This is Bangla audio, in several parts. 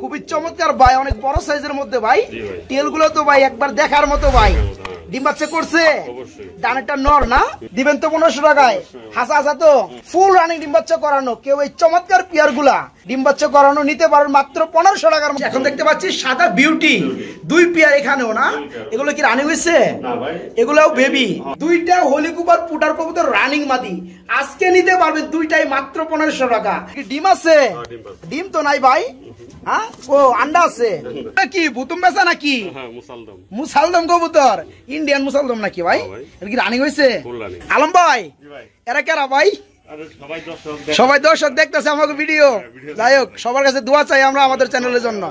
খুবই চমৎকার ভাই, অনেক বড় সাইজের মধ্যে ভাই। টেলগুলো তো ভাই একবার দেখার মতো ভাই। ডিম বাচ্চা করছে, ডানেরটা নর না, দিবেন তো 1500 টাকায়। হাসা হাসা তো ফুল রানিং ডিম বাচ্চা করানো। কেউ এই চমৎকার পেয়ার গুলা ডিম বাচ্চা করানো নিতে পারেন মাত্র 1500 টাকার। এখন দেখতে পাচ্ছি সাদা বিউটি 2 পেয়ার এখানেও না। এগুলো কি রানিং হয়েছে? এগুলাও বেবি। দুইটা হোলি কুপার পুটার কবুতর রানিং মাদি আজকে নিতে পারবেন দুইটাই মাত্র 1500 টাকা। ডিম আছে? ডিম তো নাই ভাই। হ্যাঁ, ও আন্ডা আছে কি? বুতুম বেচা নাকি? মুসালদম কবুতর, ইন্ডিয়ান মুসালদম নাকি ভাই? এটা কি রানিং হয়েছে? আলম ভাই এরা কেরা ভাই? সবাই দর্শক দেখতেছে আমাকে ভিডিও। যাই হোক, সবার কাছে দোয়া চাই আমরা আমাদের চ্যানেলের জন্য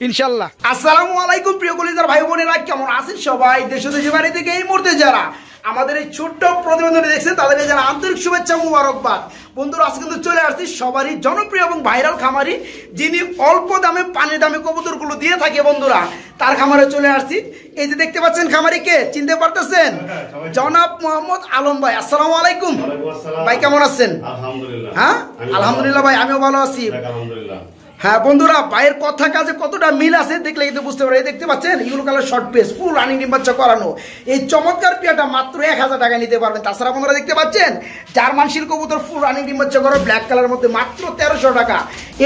ইনশাল্লাহ। আসসালামু আলাইকুম প্রিয় কলিজার ভাই বোনেরা, কেমন আছেন সবাই? দেশ দেশের বাড়ি থেকে এই মুহূর্তে যারা আমাদের এই ছোট্ট প্রতিবেদনে দেখছেন তাদেরকে যারা আন্তরিক শুভেচ্ছা মুবারকবাদ। বন্ধুরা, আজকে কিন্তু চলে আসছি সবারই জনপ্রিয় এবং ভাইরাল খামারি, যিনি অল্প দামে পানির দামে কবুতরগুলো দিয়ে থাকে বন্ধুরা, তার খামারে চলে আসছি। এই যে দেখতে পাচ্ছেন খামারিকে চিনতে পারতেছেন? জনাব মোহাম্মদ আলম ভাই। আসসালামু আলাইকুম ভাই, কেমন আছেন? হ্যাঁ আলহামদুলিল্লাহ ভাই, আমিও ভালো আছি। হ্যাঁ বন্ধুরা, ভাইয়ের কথা কাজে কতটা মিল আছে দেখলে কিন্তু বুঝতে পারে। দেখতে পাচ্ছেন yellow colour short pace full running ডিম বাচ্চা করানো এই চমৎকার পেয়ারটা মাত্র 1000 টাকা নিতে পারবেন। তাছাড়া বন্ধুরা দেখতে পাচ্ছেন জার্মান শিল কবুতর ফুল রানিং ডিম বাচ্চা করা ব্ল্যাক কালারের মধ্যে মাত্র 1300 টাকা।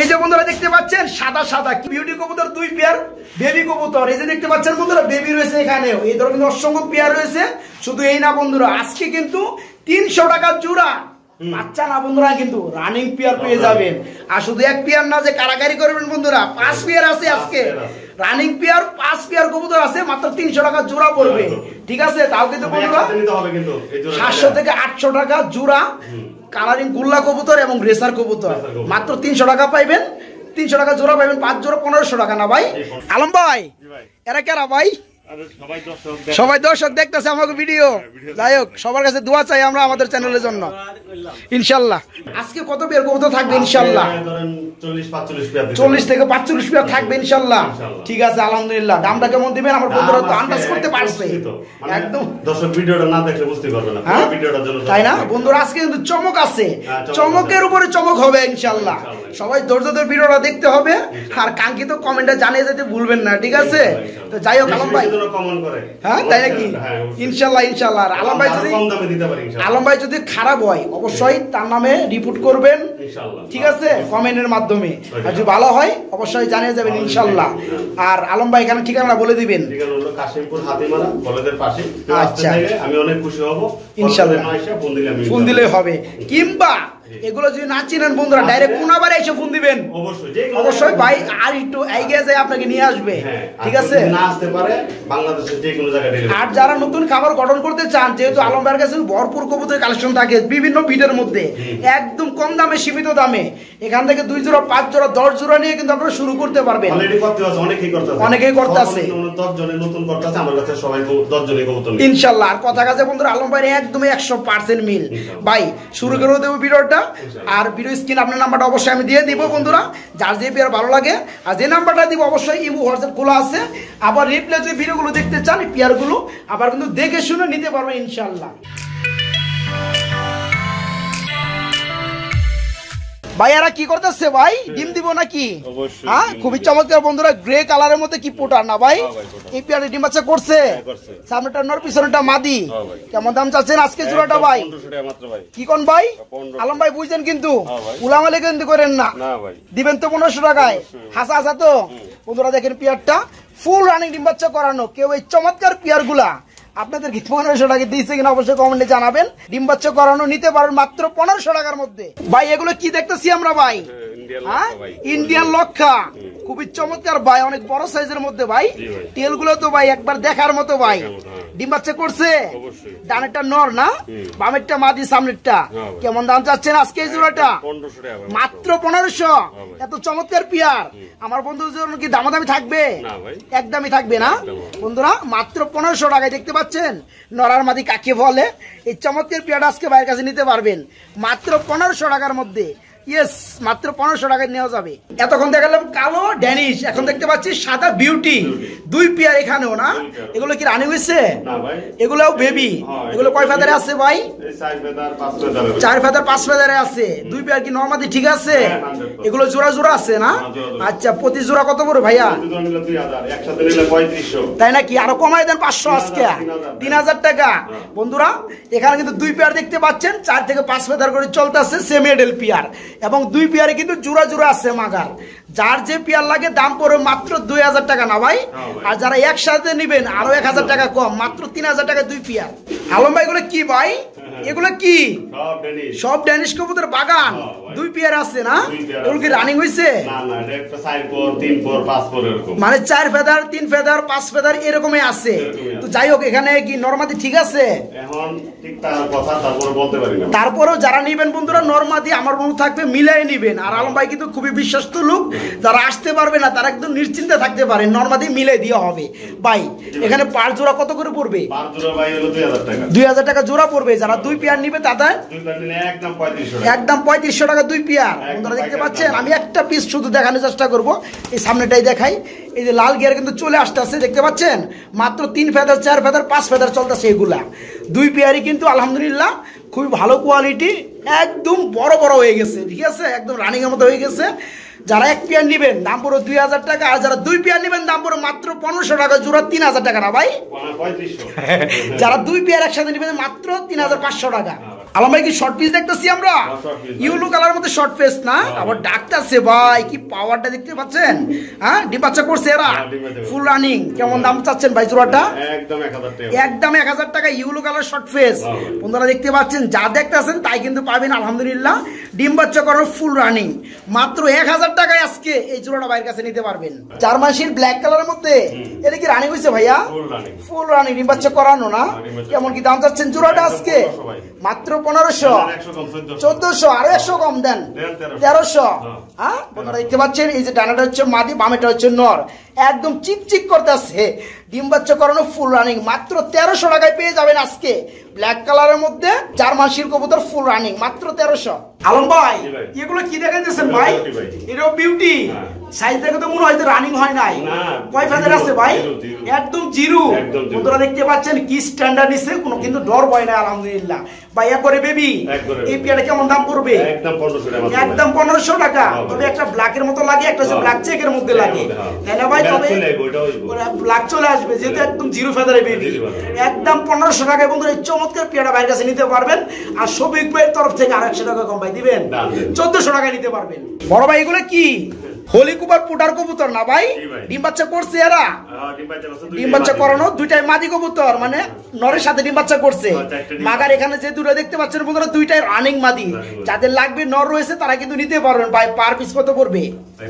এই যে বন্ধুরা দেখতে পাচ্ছেন সাদা সাদা বিউটি কবুতর 2 পেয়ার বেবি কবুতর। এই যে দেখতে পাচ্ছেন বন্ধুরা বেবি রয়েছে এখানেও। এই ধরনের কিন্তু অসংখ্য পেয়ার রয়েছে। শুধু এই না বন্ধুরা, আজকে কিন্তু 300 টাকা জোড়া বাচ্চা না বন্ধুরা, কিন্তু রানিং পেয়ার পেয়ে যাবেন। আর শুধু এক পেয়ার না যে কারাগারি করবেন বন্ধুরা, 5 পেয়ার আছে আজকে রানিং পেয়ার। 5 পেয়ার কবুতর আছে মাত্র 300 টাকা জোড়া পড়বে। ঠিক আছে, তাও কিন্তু বন্ধুরা 700 থেকে 800 টাকা জোড়া কালারিং গুল্লা কবুতর এবং রেসার কবুতর মাত্র 300 টাকা পাইবেন। 300 টাকা জোড়া পাইবেন, 5 জোড়া 1500 টাকা না ভাই? আলম ভাই এরা কেরা ভাই? সবাই দর্শক দেখতেছে আমাকে ভিডিও। যাই হোক, সবার কাছে দোয়া চাই আমরা আমাদের চ্যানেলের জন্য ইনশাল্লাহ। আজকে কত পেয়ার কবুতর থাকবে ইনশাল্লাহ? 40 থেকে 45 পেয়ার থাকবে ইনশাল্লাহ। ঠিক আছে, আলহামদুলিল্লাহ। দামটা কেমন দিবেন আমার বন্ধুরা তো আন্দাজ করতে পারছে একদম। দর্শক ভিডিওটা না দেখলে বুঝতে পারবে না ভিডিওটার জন্য, তাই না বন্ধুরা? আজকে কিন্তু চমক আছে, চমকের উপরে চমক হবে ইনশাল্লাহ। সবাই ধৈর্য ধরে ভিডিওটা দেখতে হবে আর কাঙ্ক্ষিত কমেন্টে জানিয়ে যেতে ভুলবেন না। ঠিক আছে, তো যাই হোক আলম ভাই, হ্যাঁ তাই নাকি? ইনশাল্লাহ ইনশাল্লাহ। আলম ভাই যদি খারাপ হয় অবশ্যই তার নামে রিপোর্ট করবেন, ঠিক আছে, কমেন্টের মাধ্যমে। আর যদি ভালো হয় অবশ্যই জানিয়ে যাবেন ইনশাল্লাহ। আর আলম ভাই এখানে ঠিকানা বলে দিবেন। আচ্ছা, আমি অনেক খুশি হব ইনশাল্লাহ। ফোন দিলে হবে, কিংবা এগুলো যদি না চিনেন বন্ধুরা ডাইরেক্ট কোনাবারে এসে ফোন দিবেন। অবশ্যই ভাই আর একটু এগিয়ে যায় আপনাকে নিয়ে আসবে। ঠিক আছে, না আসতে পারে বাংলাদেশের যে কোনো জায়গায়। আর যারা নতুন খাবার গঠন করতে চান, যেহেতু আলম ভাইয়ের কাছে ভরপুর কবুতরের কালেকশন থাকে বিভিন্ন ফিডের মধ্যে, একদম কম দামে সীমিত দামে এখান থেকে 2 জোড়া 5 জোড়া 10 জোড়া নিয়ে কিন্তু আপনারা শুরু করতে পারবেন। অনেকেই করতে আছে 10 জনের নতুন করতে আছে আমার কাছে, সবাই 10 জনই কবুতর ইনশাআল্লাহ। আর কথা কাজে বন্ধুরা আলম ভাইয়ের একদমই 100% মিল। ভাই শুরু করে দেব ভিডিওটা। আর ভিডিও স্ক্রিন আপনার নাম্বারটা অবশ্যই আমি দিয়ে দিব বন্ধুরা, যার যে পেয়ার ভালো লাগে। আর যে নাম্বারটা দিব অবশ্যই ইমো হোয়াটসঅ্যাপ খোলা আছে। আবার রিপ্লে যদি ভিডিওগুলো দেখতে চান পেয়ারগুলো আবার কিন্তু দেখে শুনে নিতে পারবেন ইনশাআল্লাহ। ভাইয়ারা কি করতেছে ভাই? ডিম দিব নাকি? হ্যাঁ, খুবই চমৎকার বন্ধুরা, গ্রে কালারের মধ্যে কি পোটার না ভাই? এই পেয়ারে ডিম বাচ্চা করছে, সামনেটা নর পিছনেটা মাদি। কেমন দাম চাচ্ছেন আজকে জোড়াটা ভাই? কি কোন ভাই? আলম ভাই বুঝছেন কিন্তু উলামালে কিন্তু করেন না, দিবেন তো 1500 টাকায়। হাসা হাসা তো বন্ধুরা, দেখেন পেয়ারটা ফুল রানিং ডিম বাচ্চা করানো। কেউ এই চমৎকার পেয়ার গুলা আপনাদের 1500 টাকা দিয়েছে কিনা অবশ্যই কমেন্টে জানাবেন। ডিম বাচ্চা করানো নিতে পারেন মাত্র 1500 টাকার মধ্যে। ভাই এগুলো কি দেখতেছি আমরা ভাই? ইন্ডিয়ান লক্ষা, খুবই চমৎকার ভাই, অনেক বড় সাইজের মধ্যে ভাই। টেল গুলো তো ভাই একবার দেখার মতো ভাই। ডিম বাচ্চা করছে, ডানেরটা নর না, বামেরটা মাদি, সামনেরটা। কেমন দাম চাচ্ছেন আজকে এই জোড়াটা? মাত্র 1500। এত চমৎকার পেয়ার আমার বন্ধুদের জন্য কি দামাদামি থাকবে? একদমই থাকবে না বন্ধুরা, মাত্র 1500 টাকায়। দেখতে পাচ্ছেন নরার মাদি কাকে বলে? এই চমৎকার পেয়ারটা আজকে ভাইয়ের কাছে নিতে পারবেন মাত্র 1500 টাকার মধ্যে। ইয়েস, মাত্র 1500 টাকায় নেওয়া যাবে। এতক্ষণ দেখালাম কালো ড্যানিশ, এখন দেখতে পাচ্ছি সাদা বিউটি 2 পেয়ার এখানেও না। এগুলো কি রানিং হয়েছে? এগুলোও বেবি। এগুলো কয় ফাদারে আছে ভাই? 4 ফেদার 5 ফেদারে আছে। 2 পেয়ার কি নরমাদি ঠিক আছে? এগুলো জোড়া জোড়া আছে না? আচ্ছা, প্রতি জোড়া কত করে ভাইয়া? তাই নাকি? আরো কমাই দেন 500 আজকে 3000 টাকা। বন্ধুরা এখানে কিন্তু 2 পেয়ার দেখতে পাচ্ছেন, 4 থেকে 5 ফেদার করে চলতেছে সেমি এডেল পেয়ার, এবং 2 পেয়ারে কিন্তু জোড়া জোড়া আছে মাগার। যার যে পেয়ার লাগে দাম পড়বে মাত্র 2000 টাকা না ভাই? আর যারা একসাথে নিবেন আরো 1000 টাকা কম, মাত্র 3000 টাকা 2 পেয়ার। আলম ভাই এগুলো কি ভাই? এগুলো কি? সব ড্যানিশ কবুতর বাগান। 2 পেয়ার আছে না? এগুলো কি রানিং হইছে? মানে 4 ফেদার 3 ফেদার 5 ফেদার এরকমই আছে। তো যাই হোক, এখানে কি নরমাদি ঠিক আছে? তারপরেও যারা নিবেন বন্ধুরা নরমাদি আমার মনে থাকবে মিলাই নিবেন। আর আলম ভাই কিন্তু খুবই বিশ্বস্ত লোক, যারা আসতে পারবে না তারা একদম নিশ্চিন্তে থাকতে পারে, নরমাদি মিলাই দেওয়া হবে। ভাই এখানে পার জোড়া কত করে পড়বে? 2000 টাকা জোড়া পড়বে। যারা 2 পেয়ার নিবে তাদের একদম 3500 টাকা 2 পেয়ার। বন্ধুরা দেখতে পাচ্ছেন, আমি একটা পিস শুধু দেখানোর চেষ্টা করব। এই সামনেটাই দেখাই, এই যে লাল গিয়ার কিন্তু চলে আসতেছে, দেখতে পাচ্ছেন? মাত্র 3 ফেদার 4 ফেদার 5 ফেদার চলতেছে এগুলা। 2 পেয়ারই কিন্তু আলহামদুলিল্লাহ খুবই ভালো কোয়ালিটি, একদম বড় বড় হয়ে গেছে, ঠিক আছে? একদম রানিং এর মতো হয়ে গেছে। যারা 1 পেয়ার নিবেন দাম পড়ো 2000 টাকা, আর যারা 2 পেয়ার নিবেন দাম পড়ো মাত্র 1500 টাকা জোড়া, 3000 টাকা না ভাই? যারা 2 পেয়ার একসাথে নিবেন মাত্র 3500 টাকা। আলম ভাই কি শর্ট পিস দেখতেছি আমরা? ইউলো কালার মধ্যে শর্ট পিস না? আবার ডাকতেছে ভাই, কি পাওয়ারটা দেখতে পাচ্ছেন? হ্যাঁ, ডিম বাচ্চা করছে এরা, ফুল রানিং। কেমন দাম চাচ্ছেন ভাই জোড়াটা? একদম 1000 টাকা ইউলো কালার শর্ট পিস। বন্ধুরা দেখতে পাচ্ছেন, যা দেখতেছেন তাই কিন্তু পাবেন আলহামদুলিল্লাহ। ডিম বাচ্চা করার ফুল রানিং, মাত্র 1000 টাকায় আজকে এই জোড়াটা ভাইয়ের কাছে নিতে পারবেন। জার্মান শিল্ড ব্ল্যাক কালারের মধ্যে, এটা কি রানিং হয়েছে ভাইয়া? ফুল রানিং, ডিম বাচ্চা করানো না? কেমন কি দাম চাচ্ছেন জোড়াটা আজকে? মাত্র 1500, 1400, আরো 100 কম দেন, 1300। হ্যাঁ, বন্ধুরা দেখতে পাচ্ছেন, এই যে ডানাটা হচ্ছে মাদি, বামেটা হচ্ছে নর, একদম চিকচিক করতেছে, ডিম বাচ্চা করানো ফুল রানিং, মাত্র 1300 টাকায় পেয়ে যাবেন আজকে। ব্ল্যাক কালারের মধ্যে জার্মান শিল্ড কবুতর ফুল রানিং, মাত্র 1300। আলম ভাই এগুলো কি দেখাচ্ছেন ভাই? এটাও বিউটি। সাইজ দেখে তো মনে হয় রানিং হয় নাই। কয় ফেদার আছে ভাই? একদম জিরো। বন্ধুরা দেখতে পাচ্ছেন কি স্ট্যান্ডার্ড নিছে, কোনো কিন্তু ডর ভয় নাই আলহামদুলিল্লাহ। ভাই একবারে বেবি, এই পেয়ারটা কেমন দাম পড়বে? একদম 1500 টাকা। তবে একটা ব্ল্যাকের মতো লাগে, একটা হচ্ছে ব্ল্যাক চেকের মধ্যে লাগে, তাই না ভাই? তবে ব্ল্যাক চলে আসবে যেহেতু একদম জিরো ফেদারে বেবি। একদম 1500 টাকায় বন্ধুরা এই চমৎকার পেয়ারটা ভাইয়ের কাছে নিতে পারবেন। আর শফিক ভাইয়ের তরফ থেকে আর 100 টাকা কম ভাই দিবেন, 1400 টাকায় নিতে পারবেন। বড় ভাই এগুলো কি? হোলি কুপার পুটার কবুতর না ভাই? ডিম বাচ্চা করছে এরা, ডিম বাচ্চা করানো, দুইটাই মাদি কবুতর, মানে নরের সাথে ডিম বাচ্চা করছে। মাগার এখানে যে দুটো দেখতে পাচ্ছেন বন্ধুরা, দুইটাই রানিং মাদি। যাদের লাগবে নর রয়েছে তারা কিন্তু নিতে পারবেন। ভাই পার পিস কত পড়বে?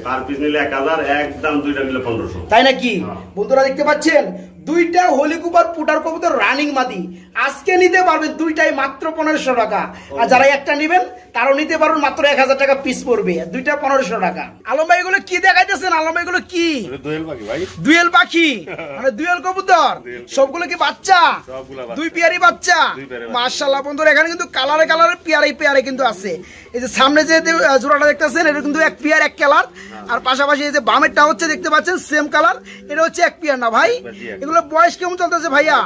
পার পিস নিলে 1000, একদম দুইটা নিলে 1500। তাই নাকি? বন্ধুরা দেখতে পাচ্ছেন, দুইটা হোলি কুপার পুটার কবুতর রানিং মাদি আজকে নিতে পারবেন দুইটাই মাত্র 1500 টাকা। আর যারা একটা নিবেন তারও নিতে পারবেন, মাত্র 1000 টাকা পিস পড়বে, দুইটা 1500 টাকা। আলম ভাই এগুলো কি দেখাইতেছেন? আলম ভাই এগুলো কি? দুয়েল পাখি ভাই, দুয়েল পাখি মানে দুয়েল কবুতর। সবগুলো কি বাচ্চা? 2 পেয়ারই বাচ্চা। মাশাআল্লাহ বন্ধুরা, এখানে কিন্তু কালারে কালারে পেয়ারে কিন্তু আছে। এই যে সামনে যে জোড়াটা দেখতেছেন এটা কিন্তু 1 পেয়ার 1 কালার, আর পাশাপাশি এই যে বামেরটা হচ্ছে দেখতে পাচ্ছেন সেম কালার, এটা হচ্ছে 1 পেয়ার না ভাই? এগুলো বয়স কেমন চলতেছে ভাইয়া?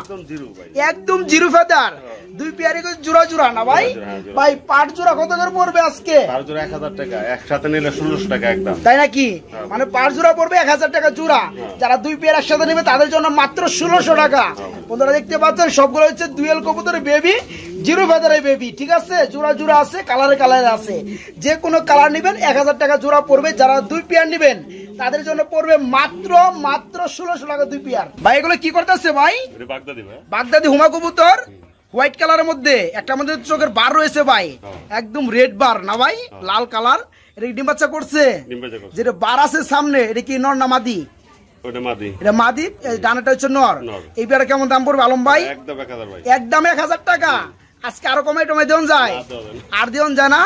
একদম জিরো ফেদার, 2 পেয়ারে জোড়া জোড়া না ভাই? ভাই পাট জোড়া কত করে পড়বে আজকে? পার জোড়া 1000 টাকা, একসাথে নিলে 1600 টাকা একদম। তাই নাকি? মানে পাট জোড়া পড়বে 1000 টাকা জোড়া। যারা 2 পেয়ার একসাথে নেবে তাদের জন্য মাত্র 1600 টাকা। বন্ধুরা দেখতে পাচ্ছেন, সবগুলো হচ্ছে দুয়েল কবুতরের বেবি, জিরো ফেদারের বেবি, ঠিক আছে? জোড়া জোড়া আছে, কালারে কালারে আছে, যে কোনো কালার নেবেন 1000 টাকা জোড়া পড়বে। যারা 2 পেয়ার নেবেন তাদের জন্য পড়বে মাত্র 1600 টাকা 2 পেয়ার। ভাই এগুলো কি করতেছে ভাই? বাগদাদি হুমা কবুতর, হোয়াইট কালারের মধ্যে একটা আমাদের চোখের বার রয়েছে ভাই, একদম রেড বার না ভাই, লাল কালার। এটা ডিম বাচ্চা করছে, যেটা বার আছে সামনে, এটা কি নর না মাদি? এটা মাদি, ডানাটা হচ্ছে নর। এই পেয়ারা কেমন দাম পড়বে আলম ভাই? একদম 1000 টাকা। আজকে আরো কমাই টমাই দেন যায়? আর দেন যায় না?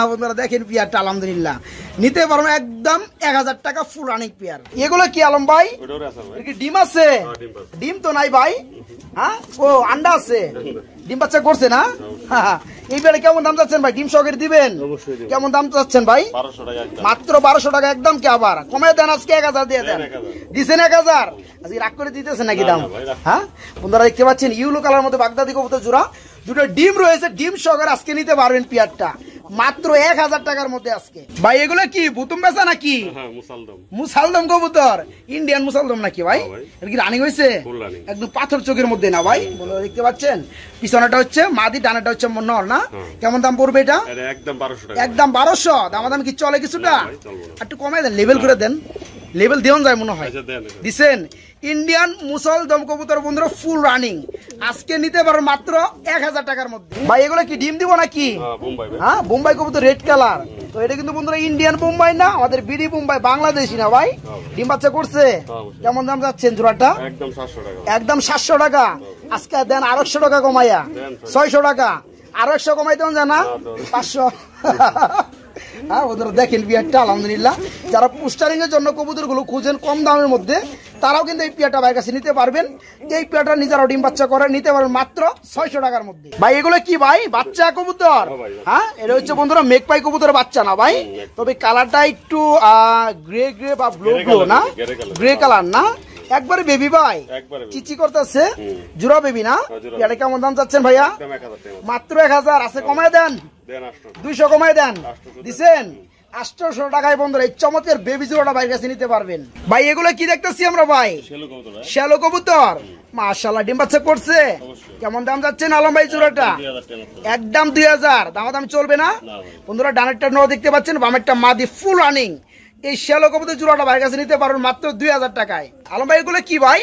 বন্ধুরা দেখেন পেয়ারটা আলহামদুলিল্লাহ নিতে পারবো একদম 1000 টাকা ফুল রানিং পেয়ার। এগুলো কি আলম ভাই? ডিম আছে? ডিম তো নাই ভাই। হ্যাঁ, ও আন্ডা আছে, ডিম বাচ্চা করছে না? এই পেয়ারে কেমন দাম চাচ্ছেন ভাই? ডিম সহকারে দিবেন? কেমন দাম চাচ্ছেন ভাই? মাত্র 1200 টাকা একদম। কি আবার কমাই দেন আজকে? 1000 দিয়ে দেন। দিচ্ছেন 1000? আজকে রাগ করে দিতেছেন নাকি দাম? হ্যাঁ, বন্ধুরা দেখতে পাচ্ছেন ইউলো কালার মধ্যে বাগদাদি কবুতর জোড়া, দুটো ডিম রয়েছে, ডিম সহকারে আজকে নিতে পারবেন পেয়ারটা মাত্র 1000 টাকার মধ্যে আজকে। ভাই এগুলো কি বুতুম বেচা নাকি? মুসালদম কবুতর, ইন্ডিয়ান মুসালদম নাকি ভাই? এটা কি রানিং হয়েছে? একদম পাথর চোখের মধ্যে না ভাই, বলে দেখতে পাচ্ছেন। পিছনেটা হচ্ছে মাদি, ডানাটা হচ্ছে নর না? কেমন দাম পড়বে এটা? একদম 1200। দাম কি চলে কিছুটা? একটু কমাই দেন, লেভেল করে দেন, লেভেল দেওয়া যায় মনে হয়। দিছেন ইন্ডিয়ান মুসলদম কবুতর বন্ধুরা, ফুল রানিং আজকে নিতে পারো মাত্র 1000 টাকার মধ্যে। ভাই এগুলো কি ডিম দিব নাকি? হ্যাঁ, বোম্বাই কবুতর রেড কালার। তো এটা কিন্তু বন্ধুরা ইন্ডিয়ান বোম্বাই না, আমাদের বিডি বোম্বাই, বাংলাদেশি না ভাই। ডিম বাচ্চা করছে। কেমন দাম যাচ্ছেন জোড়াটা? একদম 700 টাকা। আজকে দেন 800 টাকা কমাইয়া, 600 টাকা। আরো 100 কমাই দেন জানা, 500। হ্যাঁ বন্ধুরা দেখেন পেয়ারটা আলহামদুলিল্লাহ। যারা পোস্টারিং এর জন্য কবুতর গুলো খুঁজেন কম দামের মধ্যে, তারাও কিন্তু এই পেয়ারটা ভাইয়ের কাছে নিতে পারবেন। এই পেয়ারটা নিজেরাও ডিম বাচ্চা করে নিতে পারবেন মাত্র 600 টাকার মধ্যে। ভাই এগুলো কি ভাই? বাচ্চা কবুতর? হ্যাঁ, এটা হচ্ছে বন্ধুরা মেঘপাই কবুতরের বাচ্চা না ভাই, তবে কালারটা একটু গ্রে গ্রে বা ব্লু ব্লু না, গ্রে কালার না, একবারে বেবি ভাই, চিচি করতেছে, জোড়া বেবি না? এটা কেমন দাম চাচ্ছেন ভাইয়া? মাত্র 1000। আছে কমায় দেন, 200 কমায় দেন। দিছেন 800 টাকায় বন্ধুরা এই চমৎকার বেবি জোড়াটা ভাইয়ের কাছে নিতে পারবেন। ভাই এগুলো কি দেখতেছি আমরা ভাই? শ্যালো কবুতর, মাশাআল্লাহ ডিম বাচ্চা করছে। কেমন দাম যাচ্ছেন আলম ভাই জোড়াটা? একদম 2000। দাম চলবে না বন্ধুরা। ডানেরটা নর দেখতে পাচ্ছেন, বামেরটা মাদি, ফুল রানিং। এই শ্যালো কবুতর জোড়াটা ভাইয়ের কাছে নিতে পারবেন মাত্র 2000 টাকায়। আলম ভাই এগুলো কি ভাই?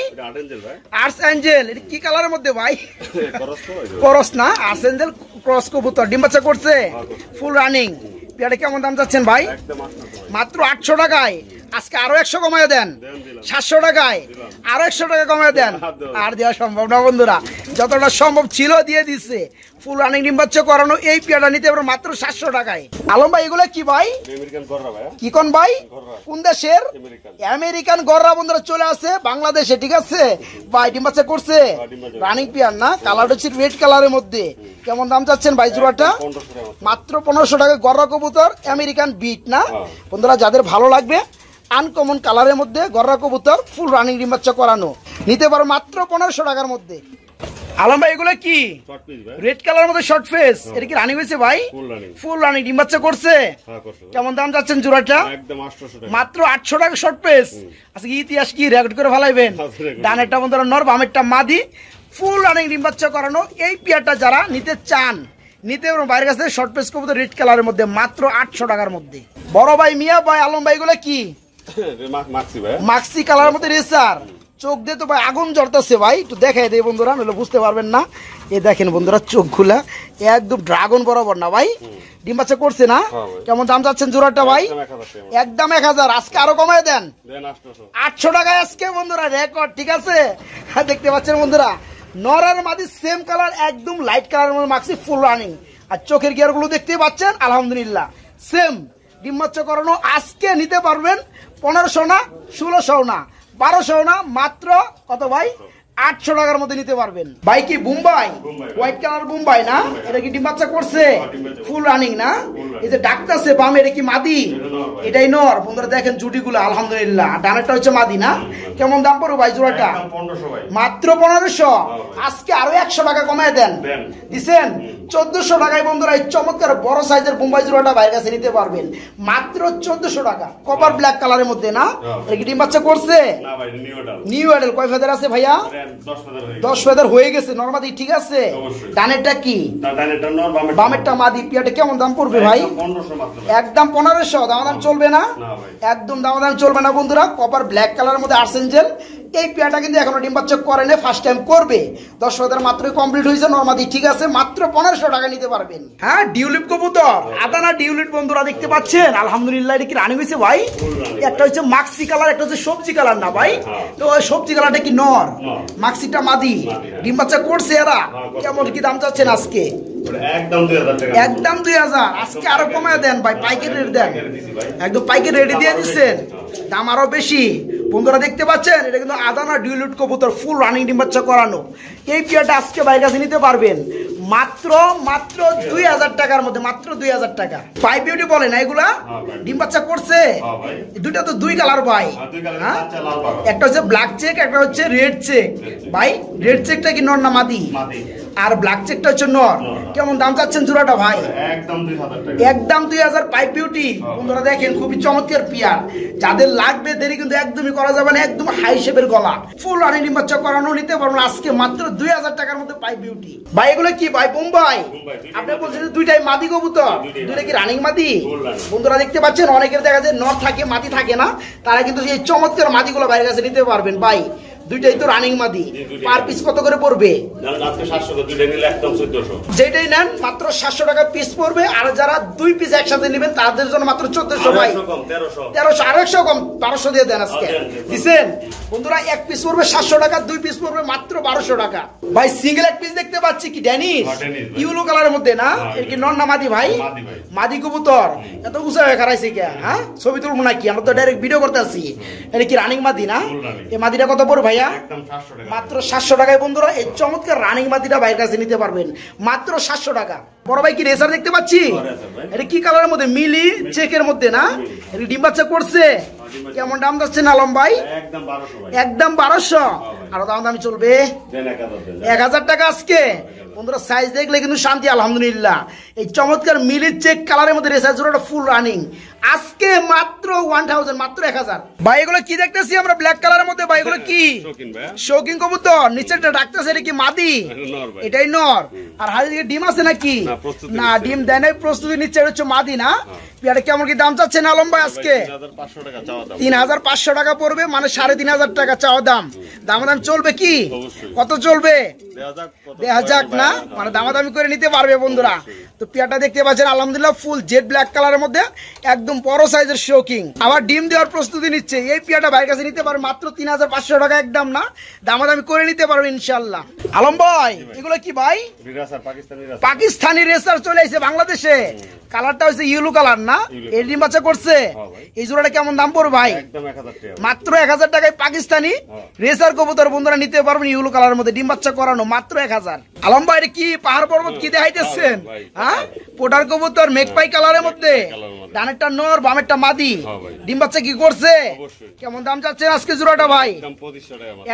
Arts Angel. এটা কি কালারের মধ্যে ভাই? করস না, আর্টস অ্যাঞ্জেল ক্রস কবুতর, ডিম বাচ্চা করছে, ফুল রানিং। পেয়ারে কেমন দাম চাচ্ছেন ভাই? মাত্র 800 টাকায়। আজকে আরো 100 কমায় দেন, 700 টাকায়। আরো 100 টাকা কমায় দেন। আর দেওয়া সম্ভব না বন্ধুরা, যতটা সম্ভব ছিল দিয়ে দিচ্ছে। ফুল রানিং ডিম বাচ্চা করানো এই পেয়ারটা নিতে পারো মাত্র 700 টাকায়। আলম ভাই এগুলো কি ভাই? কি কোন ভাই? কোন দেশের? আমেরিকান গররা বন্ধুরা চলে আসে বাংলাদেশে, ঠিক আছে ভাই। ডিম বাচ্চা করছে, রানিং পেয়ার না, কালার হচ্ছে রেড কালারের মধ্যে। কেমন দাম চাচ্ছেন ভাই জোড়াটা? মাত্র 1500 টাকা। গররা কবুতর, আমেরিকান বিট না বন্ধুরা, যাদের ভালো লাগবে আনকমন কালারের মধ্যে গররা কবুতর, ফুল রানিং ডিম বাচ্চা করানো, নিতে পারো মাত্র 1500 টাকার মধ্যে। আলম ভাই এগুলো কি? রেড কালার মধ্যে শর্ট ফেস। এটা কি রানিং হয়েছে ভাই? ফুল রানিং ডিম বাচ্চা করছে। কেমন দাম যাচ্ছেন জোড়াটা? মাত্র 800 টাকা শর্ট ফেস। আজকে ইতিহাস কি রেকর্ড করে ফেলাইবেন। ডানেরটা বন্ধুরা নর, বামেরটা মাদি, ফুল রানিং ডিম বাচ্চা করানো এই পেয়ারটা যারা নিতে চান নিতে পারবেন বাইরের কাছে। শর্ট ফেস কবুতর রেড কালারের মধ্যে মাত্র 800 টাকার মধ্যে। বড় ভাই মিয়া ভাই আলম ভাই এগুলো কি? মাক্সি কালারের মধ্যে রেসার। চোখ দিয়ে তো ভাই আগুন জ্বলতেছে ভাই, একটু দেখাই দেয় বন্ধুরা, নইলে বুঝতে পারবেন না। এ দেখেন বন্ধুরা চোখ খুলা, একদম ড্রাগন বরাবর না ভাই। ডিম বাচ্চা করছে না? কেমন দাম চাচ্ছেন জোড়াটা ভাই? একদম 1000। আজকে আরো কমায় দেন, 800 টাকায় আজকে বন্ধুরা রেকর্ড, ঠিক আছে। দেখতে পাচ্ছেন বন্ধুরা নরার মাদি সেম কালার, একদম লাইট কালারের মধ্যে মাক্সি, ফুল রানিং। আর চোখের গিয়ার গুলো দেখতে পাচ্ছেন আলহামদুলিল্লাহ সেম। ডিম বাচ্চা করানো আজকে নিতে পারবেন 1500 না, 1600 না, 1200 না, মাত্র কত ভাই? 800 টাকার মধ্যে নিতে পারবেন। ভাই কি বোম্বাই? হোয়াইট কালার বোম্বাই না? এটা কি ডিম বাচ্চা করছে? ফুল রানিং না? এই যে ডাকতেছে বাম, এটা কি মাদি? এটাই নর বন্ধুরা, দেখেন জুটিগুলো আলহামদুলিল্লাহ। ডানেরটা হচ্ছে মাদি না? কেমন দাম পড়বে ভাই জোড়াটা? মাত্র 1500। আজকে আরো 100 টাকা কমায় দেন, দিছেন 1400 টাকায় বন্ধুরা এই চমৎকার বড় সাইজের বোম্বাই জোড়াটা বাইরের কাছে নিতে পারবেন মাত্র 1400 টাকা। কপার ব্ল্যাক কালারের মধ্যে না? এটা কি ডিম বাচ্চা করছে? New adult. কয় ফেদার আছে ভাইয়া? 10 ফেদার হয়ে গেছে নরমাদি, ঠিক আছে। ডানেরটা কি? বামেরটা মাদি। পিয়াটা কেমন দাম পড়বে ভাই? একদম 1500। দাম চলবে না, একদম দাম চলবে না বন্ধুরা। কপার ব্ল্যাক কালারের মধ্যে আর্সেঞ্জেল। এই পেয়ারটা কিন্তু এখনো ডিম বাচ্চা করে না, ফার্স্ট টাইম করবে। 10 ফেদার মাত্রই কমপ্লিট হয়েছে নরমাদি, ঠিক আছে। মাত্র 1500 টাকা নিতে পারবেন। হ্যাঁ, ডিউলিপ কবুতর, আদানা ডিউলিপ বন্ধুরা দেখতে পাচ্ছেন আলহামদুলিল্লাহ। এটা কি রানিং হয়েছে ভাই? একটা হচ্ছে মাক্সি কালার, একটা হচ্ছে সবজি কালার না ভাই? তো সবজি কালারটা কি নর, মাক্সিটা মাদি। ডিম বাচ্চা করছে এরা। কেমন কি দাম চাচ্ছেন আজকে? একদম 2000। আজকে আরো কমায় দেন ভাই, পাইকারি রেট দেন, একদম পাইকারি রেটে দিয়ে দিচ্ছেন, দাম আরো বেশি বন্ধুরা দেখতে পাচ্ছেন। এটা কিন্তু আদানা ডিউলিট কবুতর, ফুল রানিং ডিম বাচ্চা করানো। এই পেয়ারটা আজকে বাইরের কাছে নিতে পারবেন মাত্র 2000 টাকার মধ্যে, মাত্র 2000 টাকা। পাই বিউটি বলে না এগুলা? ডিম বাচ্চা করছে। দুইটা তো 2 কালার ভাই, হ্যাঁ, একটা হচ্ছে ব্ল্যাক চেক, একটা হচ্ছে রেড চেক। ভাই রেড চেকটা কি নর না মাদি? আর ব্ল্যাক চেকটা হচ্ছে নর। কেমন দাম চাচ্ছেন জোড়াটা ভাই? একদম 2000 টাকা। একদম 2000 পাইপ বিউটি। বন্ধুরা দেখেন খুবই চমৎকার পেয়ার, যাদের লাগবে দেরি কিন্তু একদমই করা যাবে না, একদম হাই শেপের গলা, ফুল রানিং ডিম বাচ্চা করানো নিতে পারবেন আজকে মাত্র 2000 টাকার মধ্যে পাইপ বিউটি। ভাই এগুলো কি ভাই? বোম্বাই। আপনি বলছেন দুইটাই মাদি কবুতর, দুইটা কি রানিং মাদি? বন্ধুরা দেখতে পাচ্ছেন অনেকের দেখা যায় নর থাকে মাদি থাকে না, তারা কিন্তু এই চমৎকার মাদিগুলো বাইরের কাছে নিতে পারবেন। ভাই দুইটাই তো রানিং মাদি, পার পিস কত করে পড়বে? আজকে 700 টাকা, দুইটা নিলে একদম 1400। যেটাই নেন মাত্র 700 টাকা পিস পড়বে, আর যারা দুই পিস একসাথে নেবেন তাদের জন্য মাত্র 1400। ভাই 1300 আর 100 কম 1200 দিয়ে দেন আজকে দিছেন। বন্ধুরা এক পিস পড়বে 700 টাকা, দুই পিস পড়বে মাত্র 1200 টাকা। ভাই সিঙ্গেল এক পিস দেখতে পাচ্ছি কি ড্যানিশ ইউলো কালারের মধ্যে না? এর কি নর না মাদি ভাই? মাদি কবুতর। এত উঁচা হয়ে খারাইছে কে? হ্যাঁ ছবি তুলবো নাকি? আমরা তো ডাইরেক্ট ভিডিও করতে আসি। এটা কি রানিং মাদি না? এই মাদিটা কত পড়বে ভাইয়া? মাত্র 700 টাকায় বন্ধুরা এই চমৎকার রানিং মাদিটা ভাইয়ের কাছে নিতে পারবেন মাত্র 700 টাকা। বড় ভাই কি রেসার দেখতে পাচ্ছি? এটা কি কালারের মধ্যে? মিলি চেকের মধ্যে না? এটা ডিম বাচ্চা করছে। কেমন দাম যাচ্ছে আলম ভাই? একদম 1200। আরো দাম দামি চলবে 1000 টাকা আজকে। বন্ধুরা সাইজ দেখলে কিন্তু শান্তি আলহামদুলিল্লাহ। এই চমৎকার মিলি চেক কালারের মধ্যে রেসার জোড়াটা ফুল রানিং আজকে মাত্র 1000, মাত্র 1000। ভাই এগুলো কি দেখতেছি আমরা ব্ল্যাক কালারের মধ্যে? ভাই এগুলো কি? শৌখিন কবুতর। নিচেরটা ডাকতেছে এটা কি মাদি? এটাই নর। আর হাতে দিকে ডিম আছে নাকি? না ডিম দেয় নাই, প্রস্তুতি নিচ্ছে। এটা হচ্ছে মাদি না? পেয়ারটা কেমন কি দাম চাচ্ছেন আলম ভাই আজকে? 3500 টাকা পড়বে, মানে 3500 টাকা চাওয়া দাম। দামাদাম চলবে কি? কত চলবে? দেয়া যাক না, মানে দামাদামি করে নিতে পারবে বন্ধুরা। তো পেয়ারটা দেখতে পাচ্ছেন আলহামদুলিল্লাহ ফুল জেড ব্ল্যাক কালারের মধ্যে একদম বড় সাইজের শৌকিং, আবার ডিম দেওয়ার প্রস্তুতি নিচ্ছে। এই পেয়ারটা ভাইয়ের কাছে নিতে পারবে মাত্র 3500 টাকা একদম না, দামাদামি করে নিতে পারবে ইনশাল্লাহ। আলম ভাই এগুলো কি ভাই? পাকিস্তানি রেসার চলে আসছে বাংলাদেশে। কালারটা হচ্ছে ইয়েলো কালার না? এই ডিম বাচ্চা করছে। এই জোড়াটা কেমন দাম পড়বে ভাই? মাত্র 1000 টাকায় পাকিস্তানি রেসার কবুতর বন্ধুরা নিতে পারবেন ইয়েলো কালারের মধ্যে ডিম বাচ্চা করানো মাত্র 1000। আলম ভাই কি পাহাড় পর্বত কি দেখাইতেছেন? হ্যাঁ পোটার কবুতর মেঘপাই কালারের মধ্যে, ডানেরটা নর বামেরটা মাদি, ডিম বাচ্চা কি করছে? কেমন দাম চাচ্ছেন আজকে জোড়াটা ভাই?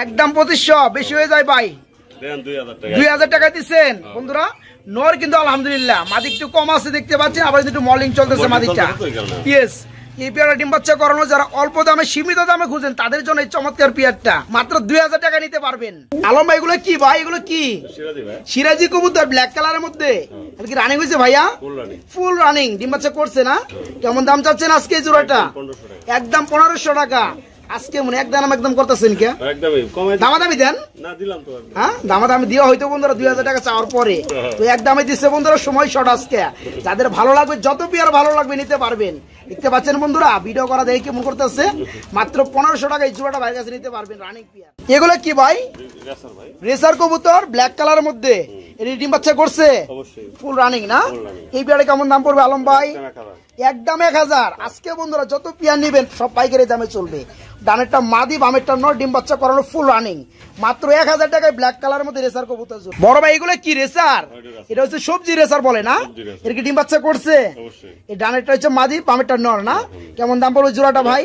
একদম 2500। বেশি হয়ে যায় ভাই, 2000 টাকা দিচ্ছেন বন্ধুরা। নর কিন্তু আলহামদুলিল্লাহ, মাদি একটু কম আছে দেখতে পাচ্ছেন, আবার একটু মলিং চলতেছে মাদিটা। ইয়েস এই পেয়ারা ডিম বাচ্চা করানো যারা অল্প দামে সীমিত দামে খুঁজেন তাদের জন্য এই চমৎকার পেয়ারটা মাত্র 2000 টাকা নিতে পারবেন। আলম ভাই এগুলো কি ভাই? এগুলো কি? সিরাজি কবুতর ব্ল্যাক কালারের মধ্যে। কি রানিং হয়েছে ভাইয়া? ফুল রানিং ডিম বাচ্চা করছে না? কেমন দাম চাচ্ছেন আজকে এই জোড়াটা? একদম 1500 টাকা আজকে। মনে একদম করতেছেন কে? দামাদামি দেন না? দিলাম তো। হ্যাঁ দামাদামি দিয়ে হয়তো বন্ধুরা 2000 টাকা চাওয়ার পরে তো একদমই দিচ্ছে বন্ধুরা। সময় শর্ট আজকে, যাদের ভালো লাগবে যত পেয়ার ভালো লাগবে নিতে পারবেন। দেখতে পাচ্ছেন বন্ধুরা ভিডিও করা দেখে কেমন করতেছে। মাত্র 1500 টাকা এই জোড়াটা ভাইয়ের কাছে নিতে পারবেন রানিং পেয়ার। এগুলো কি ভাই? রেসার কবুতর ব্ল্যাক কালারের মধ্যে। এর ডিম বাচ্চা করছে ফুল রানিং না? এই পেয়ারে কেমন দাম পড়বে আলম ভাই? একদম 1000 আজকে বন্ধুরা। যত পেয়ার নিবেন সব পাইকারি দামে চলবে। ডানেরটা মাদি বামেরটা নর ডিম বাচ্চা করানো ফুল রানিং মাত্র 1000 টাকায় ব্ল্যাক কালারের মধ্যে রেসার কবুতর। বড় ভাই এগুলো কি রেসার? এটা হচ্ছে সবজি রেসার বলে না? এর কি ডিম বাচ্চা করছে? এই ডানেরটা হচ্ছে মাদি বামেরটা নর না? কেমন দাম পড়বে জোড়াটা ভাই?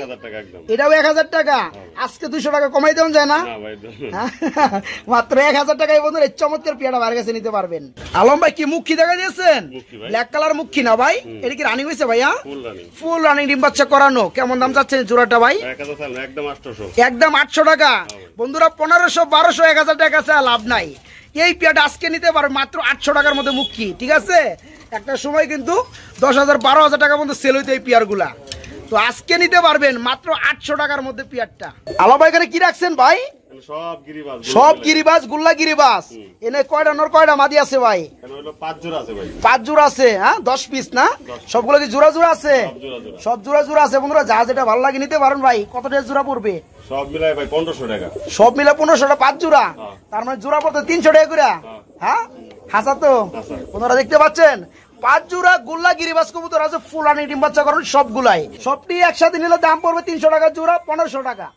এটাও 1000 টাকা। আজকে 200 টাকা কমাই দেওয়া যায় না? মাত্র 1000 টাকায় বন্ধুরা এই চমৎকার পেয়ারটা বাইরের কাছে নিতে পারবেন। আলম ভাই কি মুখী দেখা দিয়েছেন? ব্ল্যাক কালার মুখী না ভাই? এটা কি রানিং হয়েছে ভাইয়া? ফুল রানিং ডিম বাচ্চা করানো। কেমন দাম যাচ্ছে জোড়াটা ভাই? একদম 800 টাকা বন্ধুরা। 1500 1200 1000 টাকা লাভ নাই। এই পেয়ারটা আজকে নিতে পারবে মাত্র 800 টাকার মধ্যে মুখী। ঠিক আছে, একটা সময় কিন্তু 10,000 12,000 টাকা পর্যন্ত সেল হইতো এই পেয়ার গুলা। তো আজকে নিতে পারবেন মাত্র 800 টাকার মধ্যে পেয়ারটা। আলো ভাই এখানে কি রাখছেন ভাই? সব গিরিবাজ গুল্লা গিরিবাজ। এনে কয়টা নর কয়টা মাদি আছে ভাই? 5 জোড়া আছে। হ্যাঁ 10 পিস না? সবগুলো কি জোড়া জোড়া আছে? সব জোড়া জোড়া আছে বন্ধুরা। যা যেটা ভালো লাগে নিতে পারেন ভাই। কত টাকা জোড়া পড়বে? সব মিলাই ভাই 1500 টাকা। সব মিলে 1500 টাকা 5 জোড়া। তার মানে জোড়া পড়তে 300 টাকা করে। হ্যাঁ হাসা তো বন্ধুরা দেখতে পাচ্ছেন। 5 জোড়া গুল্লা গিরিবাজ কবুতর আছে ফুল রানিং ডিম বাচ্চা করানো সবগুলাই। সবটি একসাথে নিলে দাম পড়বে 300 টাকা জোড়া, 1500 টাকা।